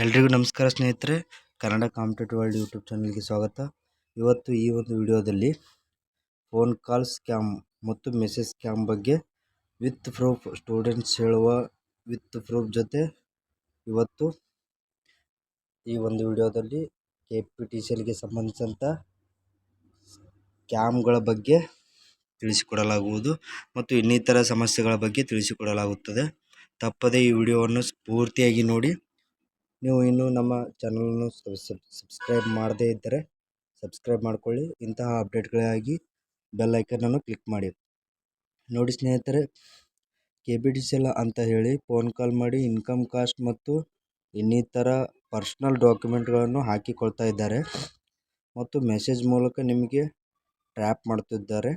ಎಲ್ರಿಗೂ ನಮಸ್ಕಾರ ಸ್ನೇಹಿತರೆ. ಕನ್ನಡ ಕಾಂಪಿಟೇಟಿವ್ ವರ್ಲ್ಡ್ ಯೂಟ್ಯೂಬ್ ಚಾನಲ್ಗೆ ಸ್ವಾಗತ. ಇವತ್ತು ಈ ಒಂದು ವಿಡಿಯೋದಲ್ಲಿ ಫೋನ್ ಕಾಲ್ ಸ್ಕ್ಯಾಮ್ ಮತ್ತು ಮೆಸೇಜ್ ಸ್ಕ್ಯಾಮ್ ಬಗ್ಗೆ ವಿತ್ ಪ್ರೂಫ್ ಸ್ಟೂಡೆಂಟ್ಸ್ ಹೇಳುವ ವಿತ್ ಪ್ರೂಫ್ ಜೊತೆ ಇವತ್ತು ಈ ಒಂದು ವಿಡಿಯೋದಲ್ಲಿ KPTCLಗೆ ಸಂಬಂಧಿಸಿದಂಥ ಸ್ಕ್ಯಾಮ್ಗಳ ಬಗ್ಗೆ ತಿಳಿಸಿಕೊಡಲಾಗುವುದು ಮತ್ತು ಇನ್ನಿತರ ಸಮಸ್ಯೆಗಳ ಬಗ್ಗೆ ತಿಳಿಸಿಕೊಡಲಾಗುತ್ತದೆ. ತಪ್ಪದೇ ಈ ವಿಡಿಯೋವನ್ನು ಪೂರ್ತಿಯಾಗಿ ನೋಡಿ. ನೀವು ಇನ್ನೂ ನಮ್ಮ ಚಾನಲನ್ನು ಸಬ್ಸ್ಕ್ರೈಬ್ ಮಾಡದೇ ಇದ್ದರೆ ಸಬ್ಸ್ಕ್ರೈಬ್ ಮಾಡಿಕೊಳ್ಳಿ. ಇಂತಹ ಅಪ್ಡೇಟ್ಗಳಿಗಾಗಿ ಬೆಲ್ ಐಕನನ್ನು ಕ್ಲಿಕ್ ಮಾಡಿ. ನೋಡಿ ಸ್ನೇಹಿತರೆ, KPTCL ಅಂತ ಹೇಳಿ ಫೋನ್ ಕಾಲ್ ಮಾಡಿ ಇನ್ಕಮ್ ಕಾಸ್ಟ್ ಮತ್ತು ಇನ್ನಿತರ ಪರ್ಸ್ನಲ್ ಡಾಕ್ಯುಮೆಂಟ್ಗಳನ್ನು ಹಾಕಿಕೊಳ್ತಾ ಇದ್ದಾರೆ ಮತ್ತು ಮೆಸೇಜ್ ಮೂಲಕ ನಿಮಗೆ ಟ್ರ್ಯಾಪ್ ಮಾಡ್ತಿದ್ದಾರೆ.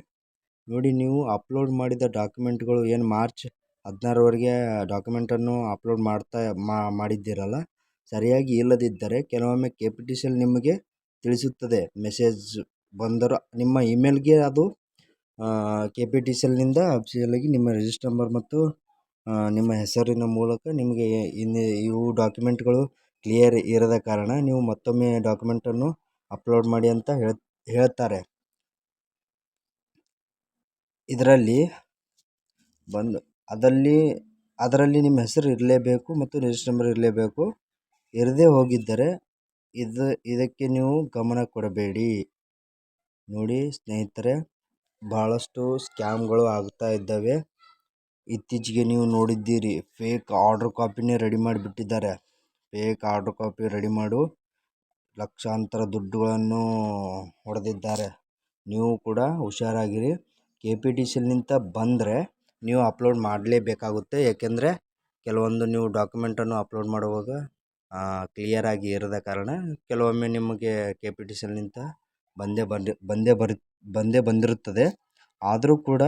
ನೋಡಿ, ನೀವು ಅಪ್ಲೋಡ್ ಮಾಡಿದ ಡಾಕ್ಯುಮೆಂಟ್ಗಳು ಏನು ಮಾರ್ಚ್ 16ರವರೆಗೆ ಡಾಕ್ಯುಮೆಂಟನ್ನು ಅಪ್ಲೋಡ್ ಮಾಡಿದ್ದೀರಲ್ಲ, ಸರಿಯಾಗಿ ಇಲ್ಲದಿದ್ದರೆ ಕೆಲವೊಮ್ಮೆ KPTCL ನಿಮಗೆ ತಿಳಿಸುತ್ತದೆ. ಮೆಸೇಜ್ ಬಂದರೂ ನಿಮ್ಮ ಇಮೇಲ್ಗೆ ಅದು KPTCLನಿಂದ ಅಫಿಷಿಯಲಾಗಿ ನಿಮ್ಮ ರಿಜಿಸ್ಟರ್ ನಂಬರ್ ಮತ್ತು ನಿಮ್ಮ ಹೆಸರಿನ ಮೂಲಕ ನಿಮಗೆ ಇವು ಡಾಕ್ಯುಮೆಂಟ್ಗಳು ಕ್ಲಿಯರ್ ಇರದ ಕಾರಣ ನೀವು ಮತ್ತೊಮ್ಮೆ ಡಾಕ್ಯುಮೆಂಟನ್ನು ಅಪ್ಲೋಡ್ ಮಾಡಿ ಅಂತ ಹೇಳ್ತಾರೆ. ಅದರಲ್ಲಿ ನಿಮ್ಮ ಹೆಸರು ಇರಲೇಬೇಕು ಮತ್ತು ರಿಜಿಸ್ಟರ್ ನಂಬರ್ ಇರಲೇಬೇಕು. ಇರದೇ ಹೋಗಿದ್ದರೆ ಇದಕ್ಕೆ ನೀವು ಗಮನ ಕೊಡಬೇಡಿ. ನೋಡಿ ಸ್ನೇಹಿತರೆ, ಬಹಳಷ್ಟು ಸ್ಕ್ಯಾಮ್ಗಳು ಆಗ್ತಾ ಇದ್ದಾವೆ. ಇತ್ತೀಚೆಗೆ ನೀವು ನೋಡಿದ್ದೀರಿ, ಫೇಕ್ ಆರ್ಡರ್ ಕಾಪಿನೇ ರೆಡಿ ಮಾಡಿಬಿಟ್ಟಿದ್ದಾರೆ. ಫೇಕ್ ಆರ್ಡರ್ ಕಾಪಿ ರೆಡಿ ಮಾಡು ಲಕ್ಷಾಂತರ ದುಡ್ಡುಗಳನ್ನು ಹೊಡೆದಿದ್ದಾರೆ. ನೀವು ಕೂಡ ಹುಷಾರಾಗಿರಿ. KPTCLನಿಂದ ಬಂದರೆ ನೀವು ಅಪ್ಲೋಡ್ ಮಾಡಲೇಬೇಕಾಗುತ್ತೆ. ಏಕೆಂದರೆ ಕೆಲವೊಂದು ನೀವು ಡಾಕ್ಯುಮೆಂಟನ್ನು ಅಪ್ಲೋಡ್ ಮಾಡುವಾಗ ಕ್ಲಿಯರಾಗಿ ಇರದ ಕಾರಣ ಕೆಲವೊಮ್ಮೆ ನಿಮಗೆ KPTCLನಿಂದ ಬಂದೇ ಬಂದಿರುತ್ತದೆ. ಆದರೂ ಕೂಡ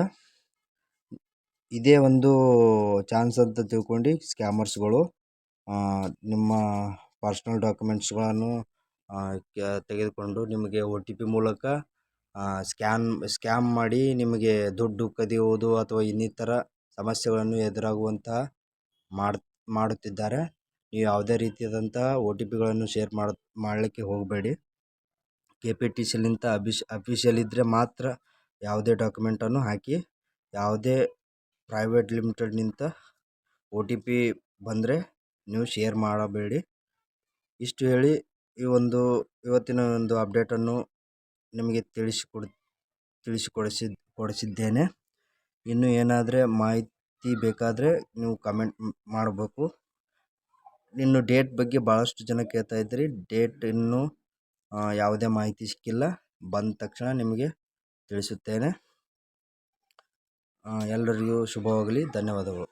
ಇದೇ ಒಂದು ಚಾನ್ಸ್ ಅಂತ ತಿಳ್ಕೊಂಡು ಸ್ಕ್ಯಾಮರ್ಸ್ಗಳು ನಿಮ್ಮ ಪರ್ಸ್ನಲ್ ಡಾಕ್ಯುಮೆಂಟ್ಸ್ಗಳನ್ನು ತೆಗೆದುಕೊಂಡು ನಿಮಗೆ OTP ಮೂಲಕ ಸ್ಕ್ಯಾಮ್ ಮಾಡಿ ನಿಮಗೆ ದುಡ್ಡು ಕದಿಯುವುದು ಅಥವಾ ಇನ್ನಿತರ ಸಮಸ್ಯೆಗಳನ್ನು ಎದುರಾಗುವಂತಹ ಮಾಡುತ್ತಿದ್ದಾರೆ. ನೀವು ಯಾವುದೇ ರೀತಿಯಾದಂಥ OTPಗಳನ್ನು ಶೇರ್ ಮಾಡಲಿಕ್ಕೆ ಹೋಗಬೇಡಿ. KPTCLನಿಂದ ಅಫಿಷಿಯಲ್ ಇದ್ದರೆ ಮಾತ್ರ ಯಾವುದೇ ಡಾಕ್ಯುಮೆಂಟನ್ನು ಹಾಕಿ. ಯಾವುದೇ ಪ್ರೈವೇಟ್ ಲಿಮಿಟೆಡ್ನಿಂದ OTP ಬಂದರೆ ನೀವು ಶೇರ್ ಮಾಡಬೇಡಿ. ಇಷ್ಟು ಹೇಳಿ ಇವತ್ತಿನ ಒಂದು ಅಪ್ಡೇಟನ್ನು ನಿಮಗೆ ತಿಳಿಸಿಕೊಡಿಸಿದ್ದೇನೆ. ಇನ್ನು ಏನಾದರೆ ಮಾಹಿತಿ ಬೇಕಾದರೆ ನೀವು ಕಮೆಂಟ್ ಮಾಡಬೇಕು. ಇನ್ನು ಡೇಟ್ ಬಗ್ಗೆ ಭಾಳಷ್ಟು ಜನ ಕೇಳ್ತಾ ಇದ್ದೀರಿ. ಡೇಟ್ ಇನ್ನೂ ಯಾವುದೇ ಮಾಹಿತಿ ಸಿಕ್ಕಿಲ್ಲ. ಬಂದ ತಕ್ಷಣ ನಿಮಗೆ ತಿಳಿಸುತ್ತೇನೆ. ಎಲ್ಲರಿಗೂ ಶುಭವಾಗಲಿ. ಧನ್ಯವಾದಗಳು.